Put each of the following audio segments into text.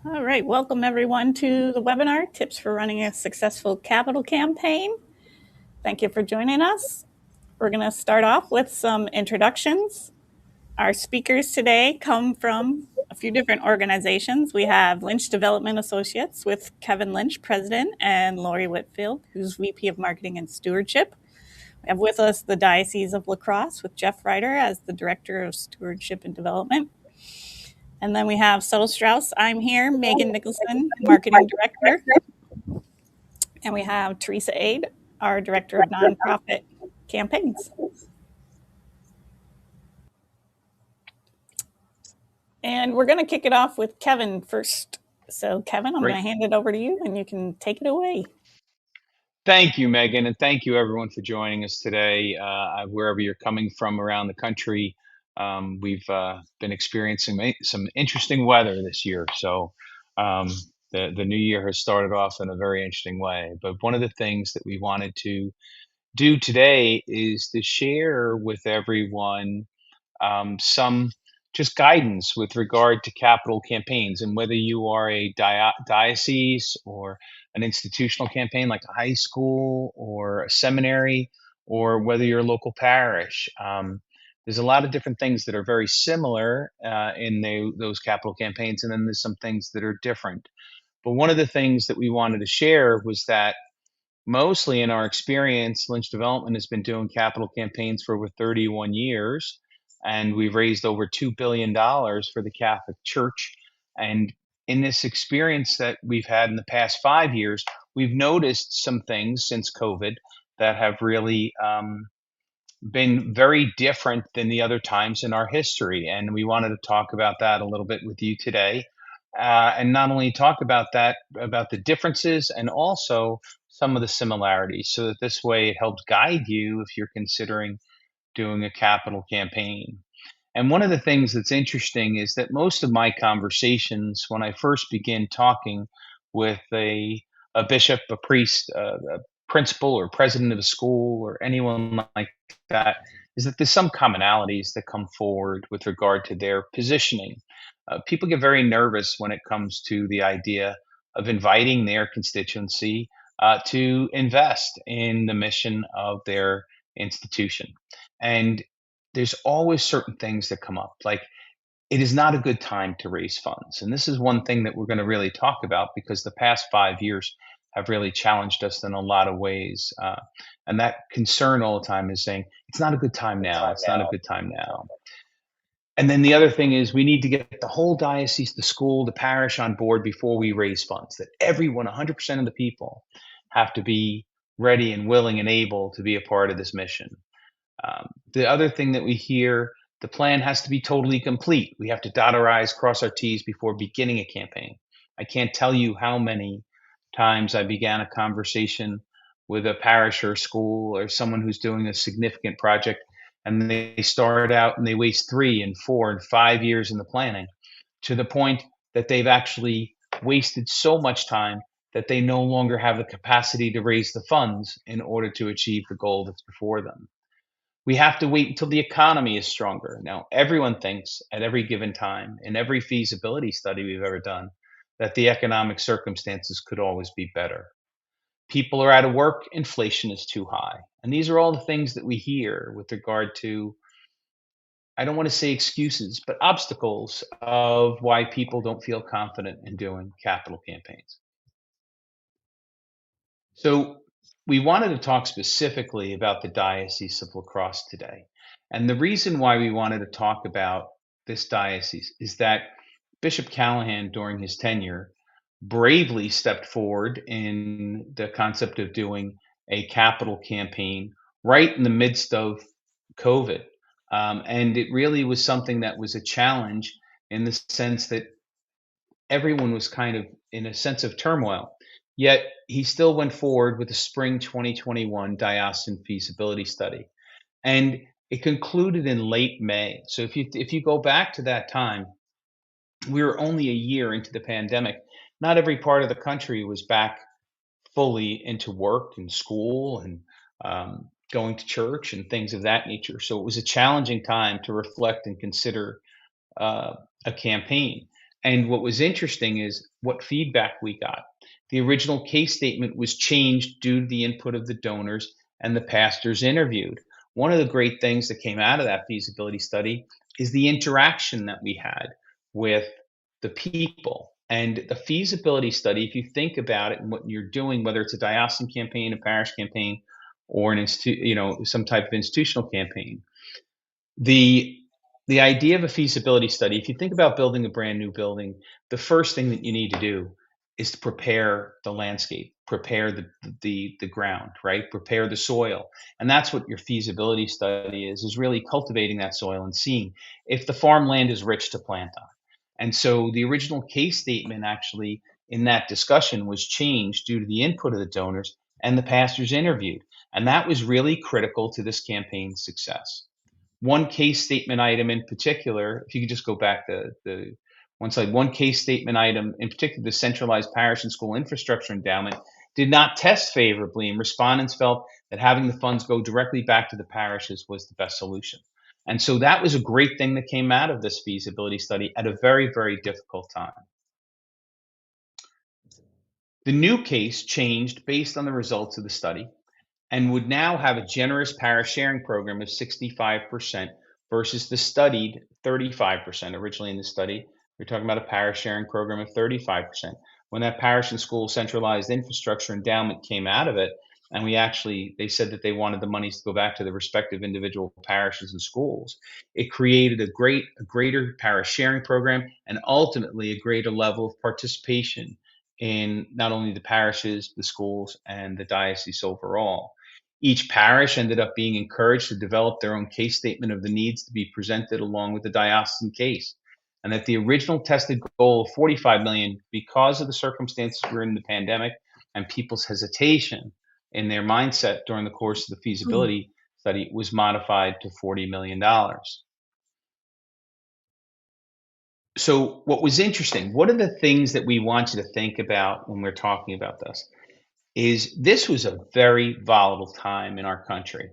All right, welcome everyone to the webinar, Tips for Running a Successful Capital Campaign. Thank you for joining us. We're going to start off with some introductions. Our speakers today come from a few different organizations. We have Lynch Development Associates with Kevin Lynch, President, and Laurie Whitfield, who's VP of Marketing and Stewardship. We have with us the Diocese of La Crosse with Jeff Reiter as the Director of Stewardship and Development. And then we have Suttle-Straus. I'm here, Megan Nicholson, Marketing Director. And we have Theresa Aide, our Director of Nonprofit Campaigns. And we're going to kick it off with Kevin first. So, Kevin, I'm going to hand it over to you and you can take it away. Thank you, Megan, and thank you everyone for joining us today. Wherever you're coming from around the country, we've been experiencing some interesting weather this year. So the new year has started off in a very interesting way. But one of the things that we wanted to do today is to share with everyone some just guidance with regard to capital campaigns, and whether you are a diocese or an institutional campaign like a high school or a seminary, or whether you're a local parish. There's a lot of different things that are very similar in those capital campaigns, and then there's some things that are different. But one of the things that we wanted to share was that mostly in our experience, Lynch Development has been doing capital campaigns for over 31 years, and we've raised over $2 billion for the Catholic Church. And in this experience that we've had in the past 5 years, we've noticed some things since COVID that have really been very different than the other times in our history. And we wanted to talk about that a little bit with you today. And not only talk about that, about the differences, and also some of the similarities, so that this way it helps guide you if you're considering doing a capital campaign. And one of the things that's interesting is that most of my conversations, when I first begin talking with a bishop, a priest, a principal or president of a school, or anyone like that, is that there's some commonalities that come forward with regard to their positioning. People get very nervous when it comes to the idea of inviting their constituency to invest in the mission of their institution. And there's always certain things that come up, like it is not a good time to raise funds. And this is one thing that we're going to really talk about, because the past 5 years have really challenged us in a lot of ways. And that concern all the time is saying, it's not a good time now. It's not a good time now. And then the other thing is, we need to get the whole diocese, the school, the parish on board before we raise funds, that everyone, 100% of the people, have to be ready and willing and able to be a part of this mission. The other thing that we hear, the plan has to be totally complete. We have to dot our I's, cross our T's before beginning a campaign. I can't tell you how many times I began a conversation with a parish or a school or someone who's doing a significant project, and they start out and they waste 3 and 4 and 5 years in the planning, to the point that they've actually wasted so much time that they no longer have the capacity to raise the funds in order to achieve the goal that's before them. We have to wait until the economy is stronger. Now, everyone thinks at every given time, in every feasibility study we've ever done, that the economic circumstances could always be better. People are out of work, inflation is too high. And these are all the things that we hear with regard to, I don't want to say excuses, but obstacles of why people don't feel confident in doing capital campaigns. So we wanted to talk specifically about the Diocese of La Crosse today. And the reason why we wanted to talk about this diocese is that Bishop Callahan, during his tenure, bravely stepped forward in the concept of doing a capital campaign right in the midst of COVID. And it really was something that was a challenge, in the sense that everyone was kind of in a sense of turmoil. Yet he still went forward with the spring 2021 diocesan feasibility study, and it concluded in late May. So if you go back to that time, we were only a year into the pandemic. Not every part of the country was back fully into work and school and going to church and things of that nature. So it was a challenging time to reflect and consider a campaign. And what was interesting is what feedback we got. The original case statement was changed due to the input of the donors and the pastors interviewed. One of the great things that came out of that feasibility study is the interaction that we had with the people. And the feasibility study, if you think about it and what you're doing, whether it's a diocesan campaign, a parish campaign, or some type of institutional campaign, the the idea of a feasibility study, if you think about building a brand new building, the first thing that you need to do is to prepare the landscape, prepare the ground, right? Prepare the soil. And that's what your feasibility study is really cultivating that soil and seeing if the farmland is rich to plant on. And so the original case statement actually in that discussion was changed due to the input of the donors and the pastors interviewed. And that was really critical to this campaign's success. One case statement item in particular, if you could just go back the one slide, one case statement item in particular, the centralized parish and school infrastructure endowment did not test favorably, and respondents felt that having the funds go directly back to the parishes was the best solution. And so that was a great thing that came out of this feasibility study at a very, very difficult time. The new case changed based on the results of the study and would now have a generous parish sharing program of 65% versus the studied 35%. Originally in the study, we're talking about a parish sharing program of 35%. When that parish and school centralized infrastructure endowment came out of it, and they said that they wanted the monies to go back to the respective individual parishes and schools, it created a greater parish sharing program and ultimately a greater level of participation in not only the parishes, the schools, and the diocese overall. Each parish ended up being encouraged to develop their own case statement of the needs to be presented along with the diocesan case. And that the original tested goal of 45 million, because of the circumstances we're in the pandemic and people's hesitation in their mindset during the course of the feasibility study, was modified to $40 million. So what was interesting, what are the things that we want you to think about when we're talking about this was a very volatile time in our country.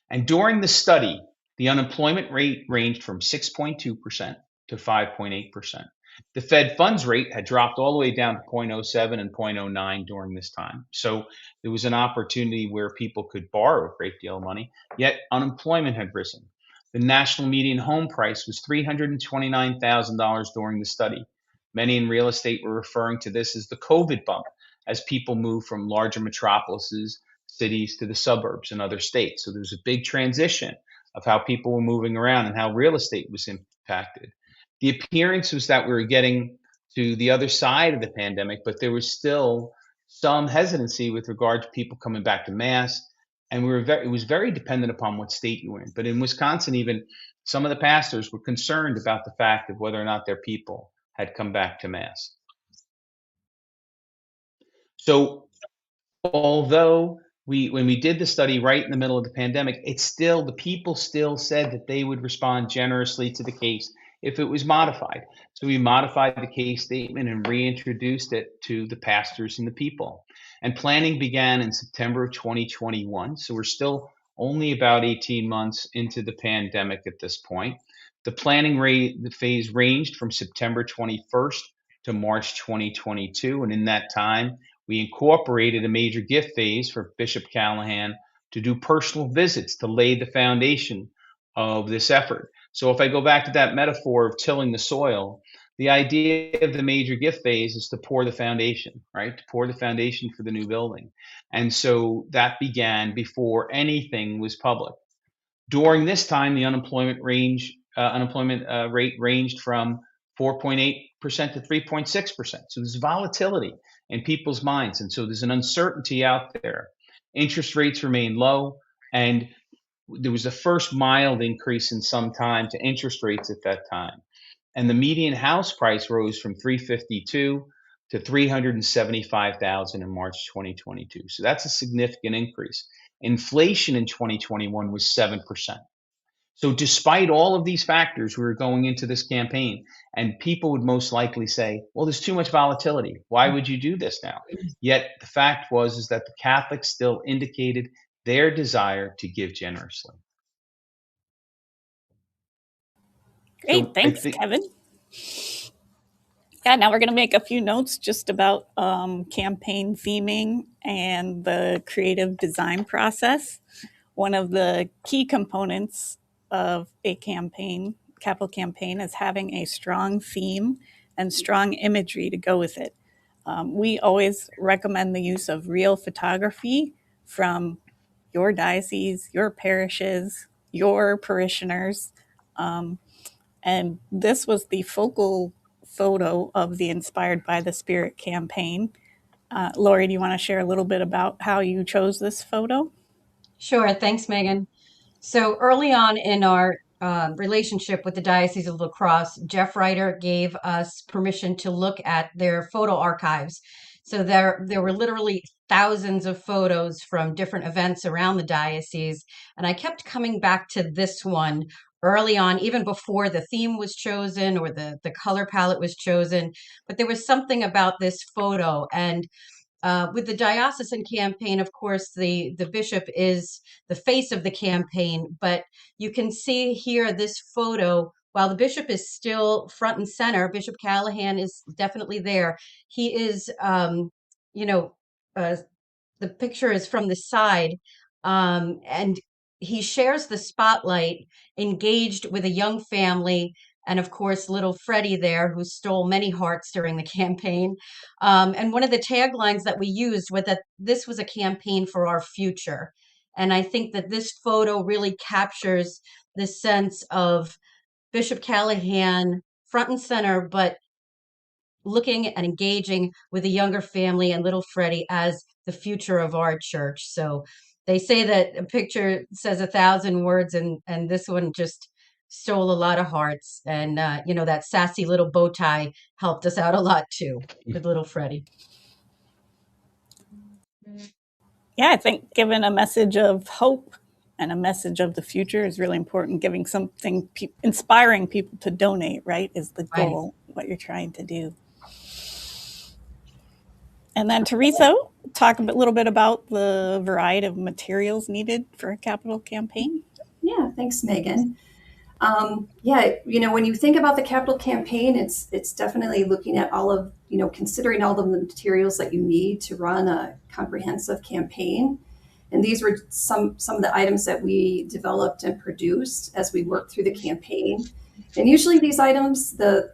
And during the study, the unemployment rate ranged from 6.2% to 5.8%. The Fed funds rate had dropped all the way down to 0.07 and 0.09 during this time. So there was an opportunity where people could borrow a great deal of money, yet unemployment had risen. The national median home price was $329,000 during the study. Many in real estate were referring to this as the COVID bump, as people move from larger metropolises, cities, to the suburbs and other states. So there's a big transition of how people were moving around and how real estate was impacted. The appearance was that we were getting to the other side of the pandemic, but there was still some hesitancy with regard to people coming back to Mass. And it was very dependent upon what state you were in. But in Wisconsin, even some of the pastors were concerned about the fact of whether or not their people had come back to Mass. So although when we did the study right in the middle of the pandemic, the people still said that they would respond generously to the case if it was modified. So we modified the case statement and reintroduced it to the pastors and the people. And planning began in September of 2021. So we're still only about 18 months into the pandemic at this point. The planning phase ranged from September 21st to March 2022. And in that time, we incorporated a major gift phase for Bishop Callahan to do personal visits to lay the foundation of this effort. So if I go back to that metaphor of tilling the soil, the idea of the major gift phase is to pour the foundation, right? To pour the foundation for the new building. And so that began before anything was public. During this time, the unemployment rate ranged from 4.8% to 3.6%. So there's volatility in people's minds. And so there's an uncertainty out there. Interest rates remain low, and there was the first mild increase in some time to interest rates at that time. And the median house price rose from 352 to 375,000 in March 2022. So that's a significant increase. Inflation in 2021 was 7%. So despite all of these factors, we were going into this campaign, and people would most likely say, well, there's too much volatility. Why would you do this now? Yet the fact is that the Catholics still indicated their desire to give generously. Great. Thanks, Kevin. Yeah, now we're going to make a few notes just about campaign theming and the creative design process. One of the key components of a campaign, capital campaign, is having a strong theme and strong imagery to go with it. We always recommend the use of real photography from your diocese, your parishes, your parishioners. And this was the focal photo of the Inspired by the Spirit campaign. Laurie, do you want to share a little bit about how you chose this photo? Sure. Thanks, Megan. So early on in our relationship with the Diocese of La Crosse, Jeff Reiter gave us permission to look at their photo archives. So there were literally thousands of photos from different events around the diocese. And I kept coming back to this one early on, even before the theme was chosen or the color palette was chosen. But there was something about this photo. And with the diocesan campaign, of course, the bishop is the face of the campaign, but you can see here this photo. While the bishop is still front and center, Bishop Callahan is definitely there. He is, you know, uh, the picture is from the side, and he shares the spotlight, engaged with a young family, and of course, little Freddie there, who stole many hearts during the campaign. And one of the taglines that we used was that this was a campaign for our future. And I think that this photo really captures the sense of Bishop Callahan front and center, but looking and engaging with a younger family and little Freddie as the future of our church. So they say that a picture says 1,000 words, and this one just stole a lot of hearts. And that sassy little bow tie helped us out a lot too with little Freddie. Yeah, I think giving a message of hope and a message of the future is really important. Giving something, inspiring people to donate, right, is the goal, right, what you're trying to do. And then Theresa, talk a little bit about the variety of materials needed for a capital campaign. Yeah, thanks, Megan. When you think about the capital campaign, it's definitely looking at all of, considering all of the materials that you need to run a comprehensive campaign. And these were some of the items that we developed and produced as we worked through the campaign. And usually these items, the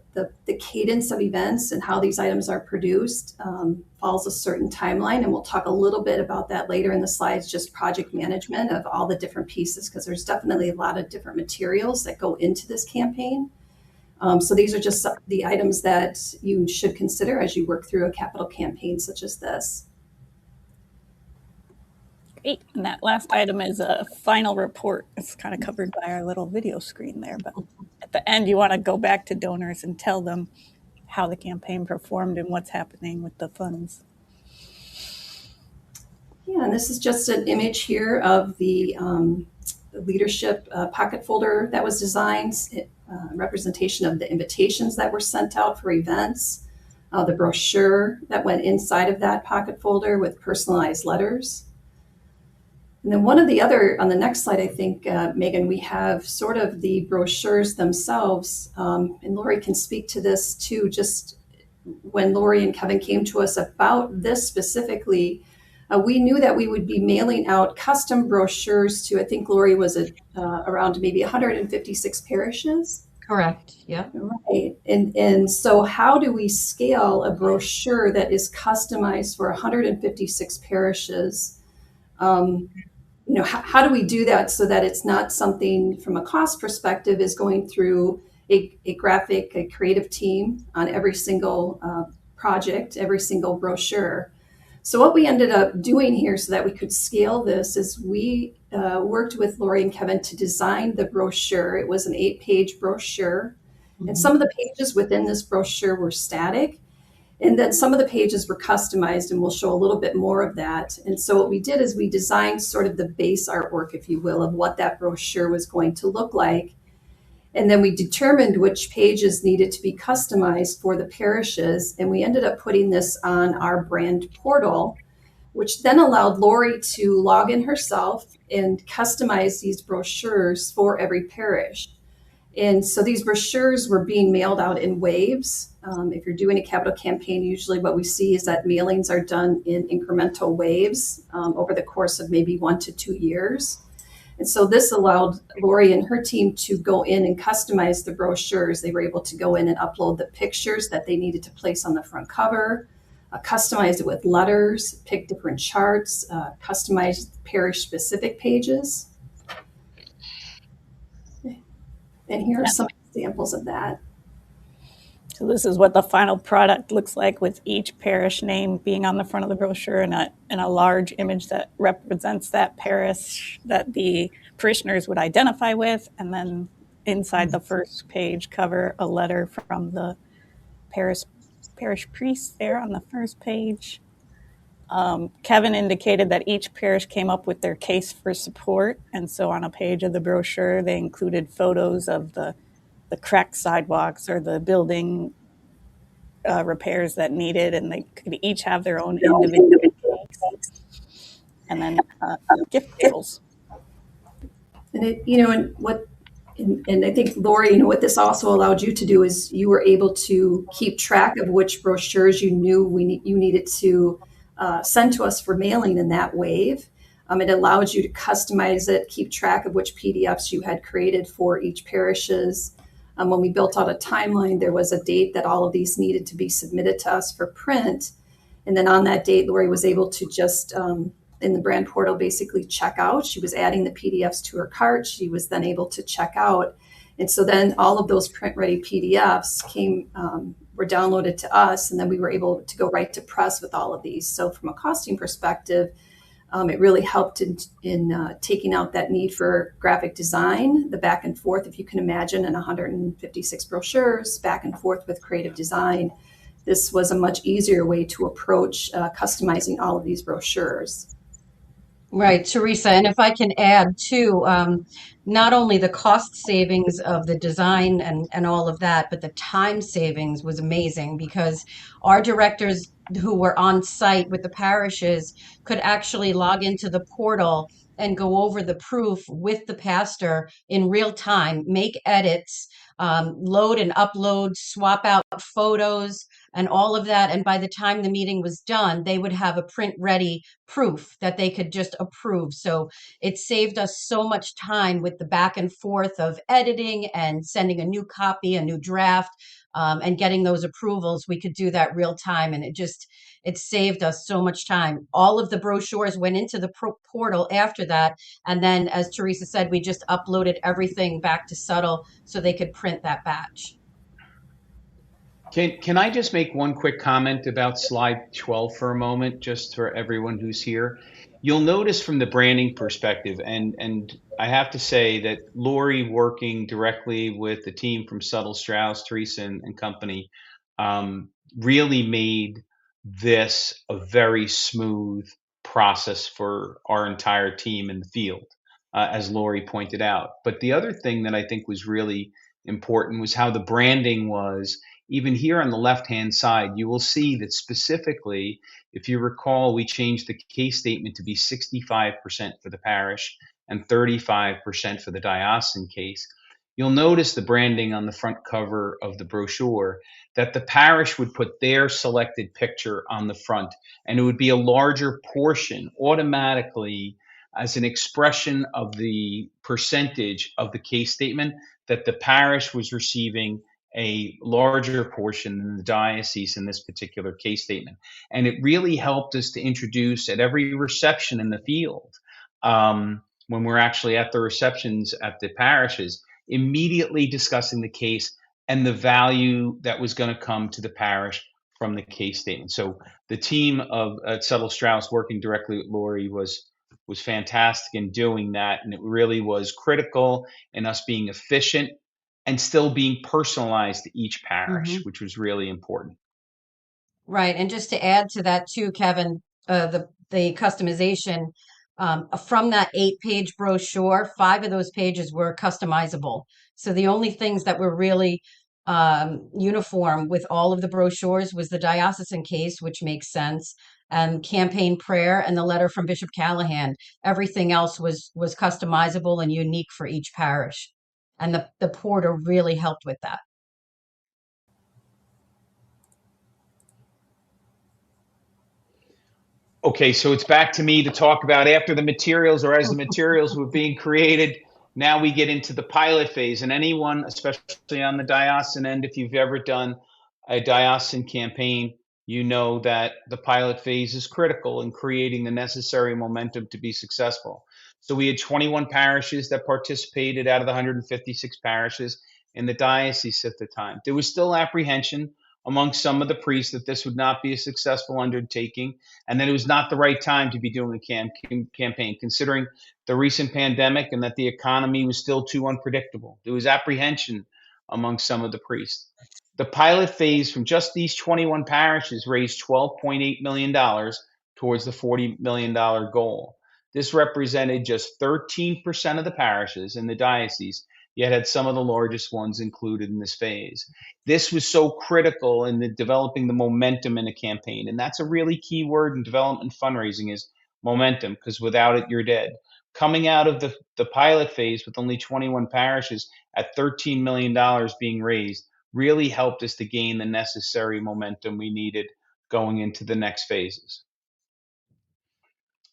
cadence of events and how these items are produced follows a certain timeline. And we'll talk a little bit about that later in the slides, just project management of all the different pieces, because there's definitely a lot of different materials that go into this campaign. So these are just the items that you should consider as you work through a capital campaign such as this. Great. And that last item is a final report. It's kind of covered by our little video screen there. But at the end, you want to go back to donors and tell them how the campaign performed and what's happening with the funds. Yeah, and this is just an image here of the leadership pocket folder that was designed, representation of the invitations that were sent out for events, the brochure that went inside of that pocket folder with personalized letters. And then one of the other, on the next slide, I think, Megan, we have sort of the brochures themselves, and Laurie can speak to this too. Just when Laurie and Kevin came to us about this specifically, we knew that we would be mailing out custom brochures to, I think Laurie was around maybe 156 parishes. Correct. Yeah. Right. And so how do we scale a brochure that is customized for 156 parishes? How do we do that so that it's not something from a cost perspective is going through a creative team on every single project, every single brochure? So what we ended up doing here so that we could scale this is we worked with Laurie and Kevin to design the brochure. It was an 8-page brochure. Mm-hmm. And some of the pages within this brochure were static. And then some of the pages were customized, and we'll show a little bit more of that. And so what we did is we designed sort of the base artwork, if you will, of what that brochure was going to look like. And then we determined which pages needed to be customized for the parishes. And we ended up putting this on our brand portal, which then allowed Laurie to log in herself and customize these brochures for every parish. And so these brochures were being mailed out in waves. If you're doing a capital campaign, usually what we see is that mailings are done in incremental waves over the course of maybe 1 to 2 years. And so this allowed Laurie and her team to go in and customize the brochures. They were able to go in and upload the pictures that they needed to place on the front cover, customize it with letters, pick different charts, customize parish-specific pages. And here are some examples of that. So this is what the final product looks like, with each parish name being on the front of the brochure and a large image that represents that parish that the parishioners would identify with. And then inside the first page cover, a letter from the parish priest there on the first page. Kevin indicated that each parish came up with their case for support. And so on a page of the brochure, they included photos of the cracked sidewalks or the building repairs that needed, and they could each have their own individual case, and then gift tables. And and I think Laurie, what this also allowed you to do is you were able to keep track of which brochures you knew you needed to send to us for mailing in that wave. It allowed you to customize it, keep track of which PDFs you had created for each parishes. When we built out a timeline, there was a date that all of these needed to be submitted to us for print. And then on that date, Laurie was able to just, in the brand portal, basically check out. She was adding the PDFs to her cart. She was then able to check out. And so then all of those print-ready PDFs were downloaded to us, and then we were able to go right to press with all of these. So from a costing perspective, it really helped in taking out that need for graphic design, the back and forth, if you can imagine, in 156 brochures, back and forth with creative design. This was a much easier way to approach customizing all of these brochures. Right, Theresa, and if I can add too, not only the cost savings of the design and all of that, but the time savings was amazing, because our directors who were on site with the parishes could actually log into the portal and go over the proof with the pastor in real time, make edits, load and upload, swap out photos and all of that. And by the time the meeting was done, they would have a print ready proof that they could just approve. So it saved us so much time with the back and forth of editing and sending a new copy, a new draft, and getting those approvals. We could do that real time, and it saved us so much time. All of the brochures went into the portal after that, and then, as Theresa said, we just uploaded everything back to Suttle so they could print that batch. Can I just make one quick comment about slide 12 for a moment, just for everyone who's here? You'll notice from the branding perspective, and I have to say that Laurie, working directly with the team from Suttle-Straus, Theresa and company, really made this a very smooth process for our entire team in the field, as Laurie pointed out. But the other thing that I think was really important was how the branding was. Even here on the left-hand side, you will see that specifically, if you recall, we changed the case statement to be 65% for the parish and 35% for the diocesan case. You'll notice the branding on the front cover of the brochure, that the parish would put their selected picture on the front, and it would be a larger portion automatically as an expression of the percentage of the case statement that the parish was receiving a larger portion than the diocese in this particular case statement. And it really helped us to introduce at every reception in the field, when we're actually at the receptions at the parishes, immediately discussing the case and the value that was going to come to the parish from the case statement. So the team at Suttle-Straus, working directly with Laurie, was fantastic in doing that. And it really was critical in us being efficient and still being personalized to each parish, which was really important. Right. And just to add to that too, Kevin, the customization, from that 8-page brochure, 5 of those pages were customizable. So the only things that were really uniform with all of the brochures was the diocesan case, which makes sense, and campaign prayer and the letter from Bishop Callahan. Everything else was customizable and unique for each parish. And the porter really helped with that. Okay, so it's back to me to talk about after the materials, or as the materials were being created. Now we get into the pilot phase. And anyone, especially on the diocesan end, if you've ever done a diocesan campaign, you know that the pilot phase is critical in creating the necessary momentum to be successful. So we had 21 parishes that participated out of the 156 parishes in the diocese at the time. There was still apprehension among some of the priests that this would not be a successful undertaking, and that it was not the right time to be doing a campaign, considering the recent pandemic and that the economy was still too unpredictable. There was apprehension among some of the priests. The pilot phase from just these 21 parishes raised $12.8 million towards the $40 million goal. This represented just 13% of the parishes in the diocese, yet had some of the largest ones included in this phase. This was so critical in developing the momentum in a campaign. And that's a really key word in development fundraising is momentum, because without it, you're dead. Coming out of the pilot phase with only 21 parishes at $13 million being raised really helped us to gain the necessary momentum we needed going into the next phases.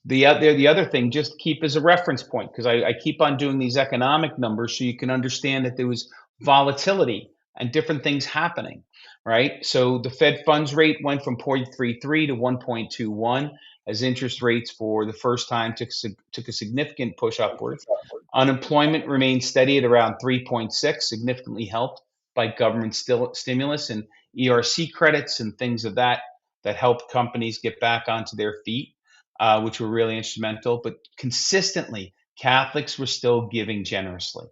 The other thing, just keep as a reference point, because I keep on doing these economic numbers so you can understand that there was volatility and different things happening, right? So the Fed funds rate went from 0.33 to 1.21 as interest rates for the first time took a significant push upwards. Unemployment remained steady at around 3.6, significantly helped by government stimulus and ERC credits and things of that helped companies get back onto their feet. Which were really instrumental, but consistently, Catholics were still giving generously.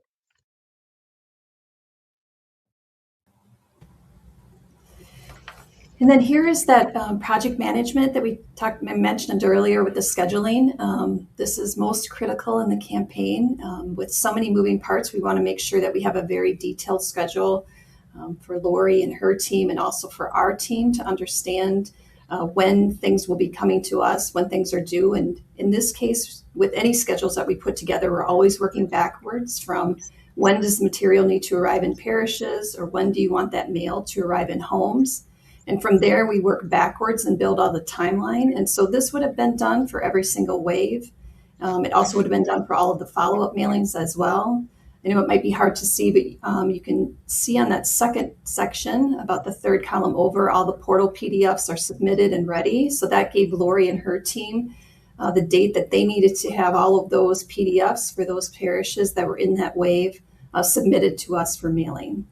And then here is that project management that I mentioned earlier with the scheduling. This is most critical in the campaign. With so many moving parts, we want to make sure that we have a very detailed schedule for Laurie and her team, and also for our team to understand when things will be coming to us, when things are due. And in this case, with any schedules that we put together, we're always working backwards from when does the material need to arrive in parishes, or when do you want that mail to arrive in homes? And from there, we work backwards and build all the timeline. And so this would have been done for every single wave. It also would have been done for all of the follow-up mailings as well. I know it might be hard to see, but you can see on that second section, about the third column over, all the portal PDFs are submitted and ready. So that gave Laurie and her team the date that they needed to have all of those PDFs for those parishes that were in that wave submitted to us for mailing.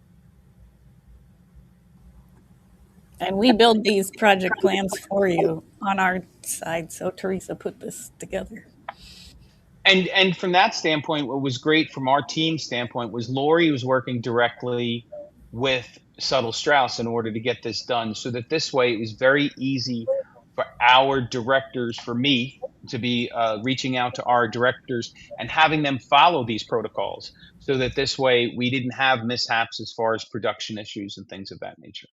And we build these project plans for you on our side. So Theresa put this together. And from that standpoint, what was great from our team standpoint was Laurie was working directly with Suttle-Straus in order to get this done, so that this way it was very easy for our directors, for me, to be reaching out to our directors and having them follow these protocols, so that this way we didn't have mishaps as far as production issues and things of that nature.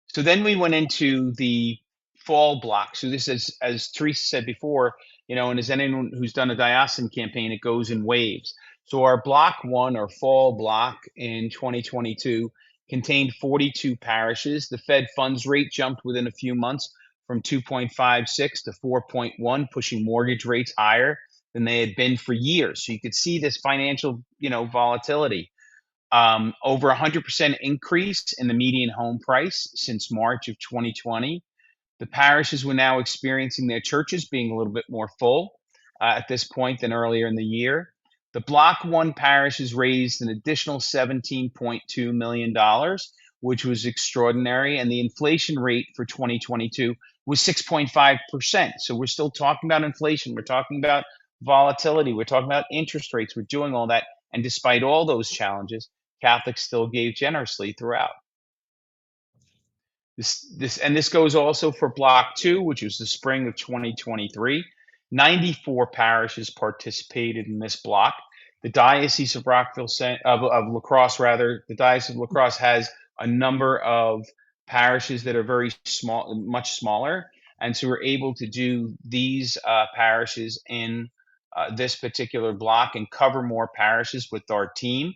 So then we went into the fall block. So this is, as Theresa said before, and as anyone who's done a diocesan campaign, it goes in waves. So our block one, or fall block in 2022, contained 42 parishes. The Fed funds rate jumped within a few months from 2.56 to 4.1, pushing mortgage rates higher than they had been for years. So you could see this financial, volatility. Over 100% increase in the median home price since March of 2020. The parishes were now experiencing their churches being a little bit more full at this point than earlier in the year. The Block 1 parishes raised an additional $17.2 million, which was extraordinary, and the inflation rate for 2022 was 6.5%. So we're still talking about inflation. We're talking about volatility. We're talking about interest rates. We're doing all that. And despite all those challenges, Catholics still gave generously throughout. This goes also for Block 2, which was the spring of 2023. 94 parishes participated in this block. The Diocese of La Crosse, the Diocese of La Crosse has a number of parishes that are very small, much smaller, and so we're able to do these parishes in this particular block and cover more parishes with our team.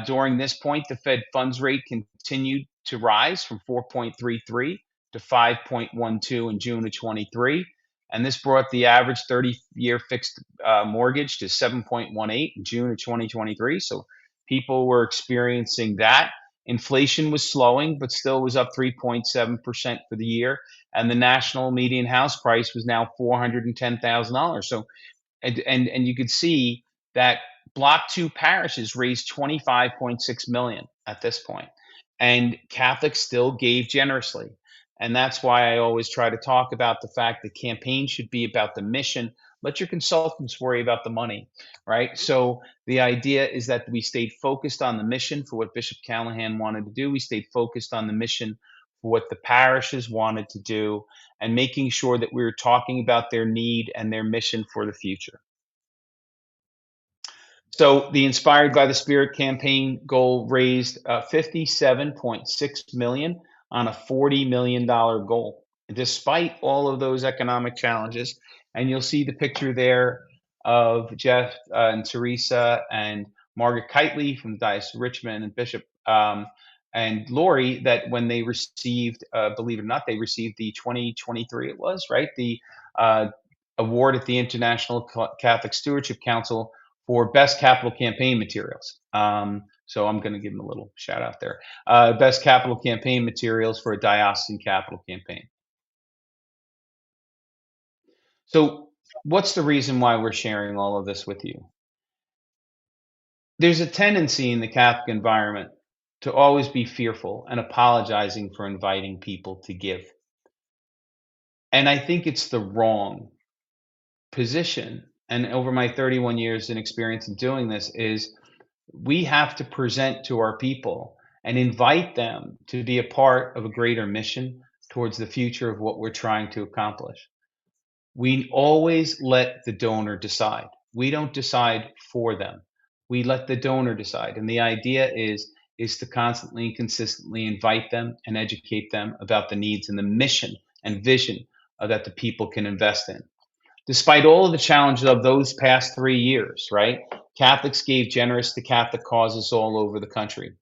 During this point, the Fed funds rate continued to rise from 4.33 to 5.12 in June of 23. And this brought the average 30-year fixed mortgage to 7.18 in June of 2023. So people were experiencing that. Inflation was slowing, but still was up 3.7% for the year. And the national median house price was now $410,000. So and you could see that Block 2 parishes raised 25.6 million at this point, and Catholics still gave generously. And that's why I always try to talk about the fact that campaigns should be about the mission. Let your consultants worry about the money, right? So the idea is that we stayed focused on the mission for what Bishop Callahan wanted to do. We stayed focused on the mission for what the parishes wanted to do, and making sure that we were talking about their need and their mission for the future. So the Inspired by the Spirit campaign goal raised $57.6 million on a $40 million goal, despite all of those economic challenges. And you'll see the picture there of Jeff and Theresa and Margaret Kitely from the Diocese of Richmond and Bishop and Laurie, that when they received, believe it or not, they received the 2023, it was, right? The award at the International Catholic Stewardship Council for Best Capital Campaign Materials. So I'm going to give them a little shout out there. Best Capital Campaign Materials for a Diocesan Capital Campaign. So what's the reason why we're sharing all of this with you? There's a tendency in the Catholic environment to always be fearful and apologizing for inviting people to give. And I think it's the wrong position. And over my 31 years in experience in doing this, is we have to present to our people and invite them to be a part of a greater mission towards the future of what we're trying to accomplish. We always let the donor decide. We don't decide for them. We let the donor decide. And the idea is to constantly and consistently invite them and educate them about the needs and the mission and vision that the people can invest in. Despite all of the challenges of those past 3 years, right? Catholics gave generous to Catholic causes all over the country.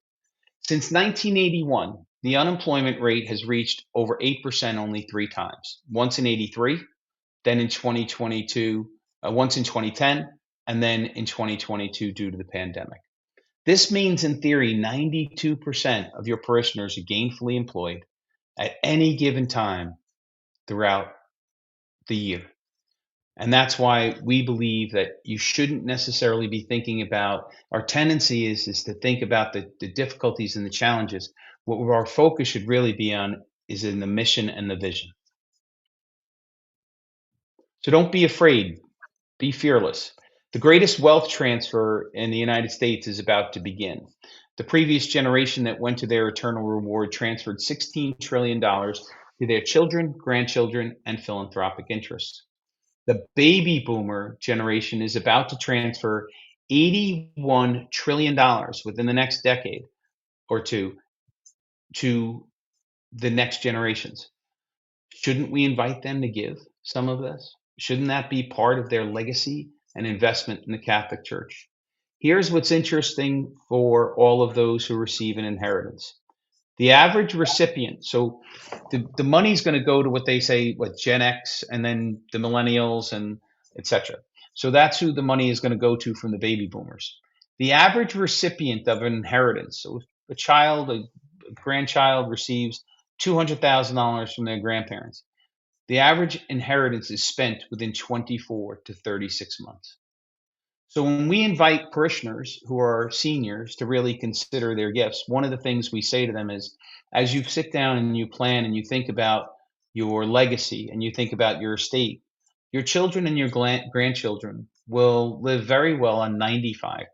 Since 1981, the unemployment rate has reached over 8% only 3 times. Once in 83, then in 2022, once in 2010, and then in 2022 due to the pandemic. This means, in theory, 92% of your parishioners are gainfully employed at any given time throughout the year. And that's why we believe that you shouldn't necessarily be thinking about, our tendency is to think about the difficulties and the challenges. What our focus should really be on is in the mission and the vision. So don't be afraid, be fearless. The greatest wealth transfer in the United States is about to begin. The previous generation that went to their eternal reward transferred $16 trillion to their children, grandchildren, and philanthropic interests. The baby boomer generation is about to transfer $81 trillion within the next decade or two to the next generations. Shouldn't we invite them to give some of this? Shouldn't that be part of their legacy and investment in the Catholic Church? Here's what's interesting for all of those who receive an inheritance. The average recipient, so the money's going to go to what they say, Gen X, and then the millennials, and etc. So that's who the money is going to go to from the baby boomers. The average recipient of an inheritance, so a child, a grandchild receives $200,000 from their grandparents. The average inheritance is spent within 24 to 36 months. So when we invite parishioners who are seniors to really consider their gifts, one of the things we say to them is, as you sit down and you plan and you think about your legacy and you think about your estate, your children and your grandchildren will live very well on 95%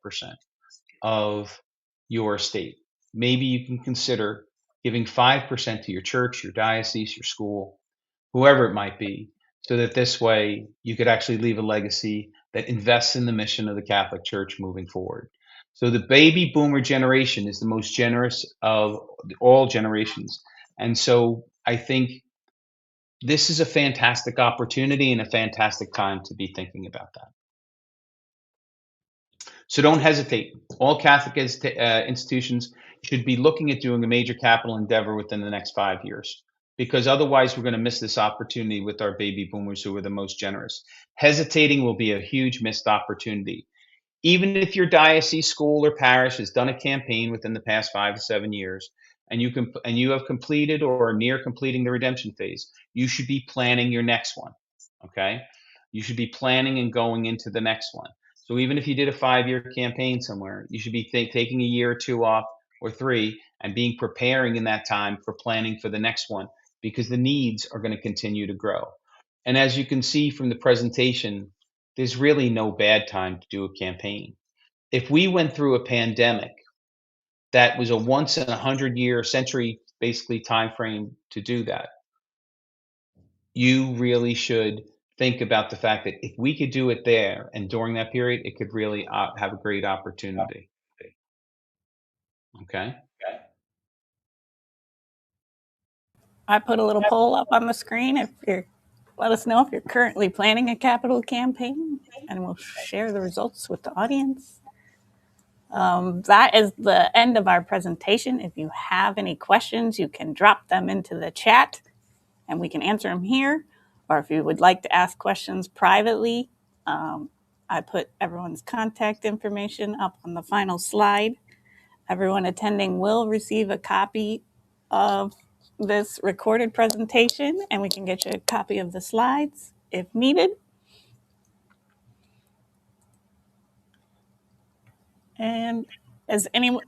of your estate. Maybe you can consider giving 5% to your church, your diocese, your school, whoever it might be, so that this way you could actually leave a legacy that invests in the mission of the Catholic Church moving forward. So the baby boomer generation is the most generous of all generations. And so I think this is a fantastic opportunity and a fantastic time to be thinking about that. So don't hesitate. All Catholic institutions should be looking at doing a major capital endeavor within the next 5 years, because otherwise we're going to miss this opportunity with our baby boomers who are the most generous. Hesitating will be a huge missed opportunity. Even if your diocese, school, or parish has done a campaign within the past 5 to 7 years, and you have completed or are near completing the redemption phase, you should be planning your next one. Okay, you should be planning and going into the next one. So even if you did a 5-year campaign somewhere, you should be taking a year or 2 off, or 3, and preparing in that time for planning for the next one, because the needs are going to continue to grow. And as you can see from the presentation, there's really no bad time to do a campaign. If we went through a pandemic that was a once in 100-year century, basically, time frame to do that, you really should think about the fact that if we could do it there and during that period, it could really have a great opportunity. Okay. I put a little poll up on the screen. Let us know if you're currently planning a capital campaign, and we'll share the results with the audience. That is the end of our presentation. If you have any questions, you can drop them into the chat and we can answer them here. Or if you would like to ask questions privately, I put everyone's contact information up on the final slide. Everyone attending will receive a copy of this recorded presentation, and we can get you a copy of the slides if needed. And does any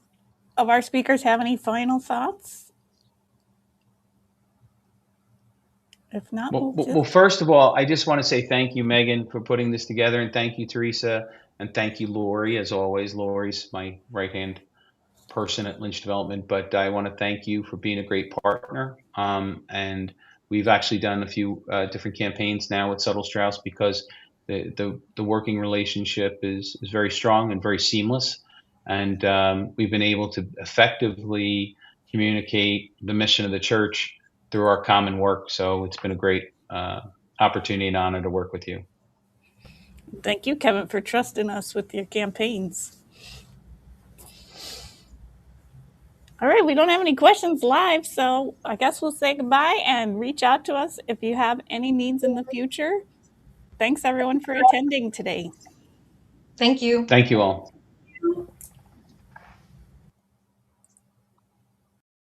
of our speakers have any final thoughts? If not, well, first of all, I just want to say thank you, Megan, for putting this together, and thank you, Theresa, and thank you, Laurie, as always. Laurie's my right-hand person at Lynch Development, but I want to thank you for being a great partner. And we've actually done a few different campaigns now with Suttle-Straus, because the working relationship is very strong and very seamless. And we've been able to effectively communicate the mission of the church through our common work. So it's been a great opportunity and honor to work with you. Thank you, Kevin, for trusting us with your campaigns. All right, we don't have any questions live, so I guess we'll say goodbye and reach out to us if you have any needs in the future. Thanks, everyone, for attending today. Thank you. Thank you all.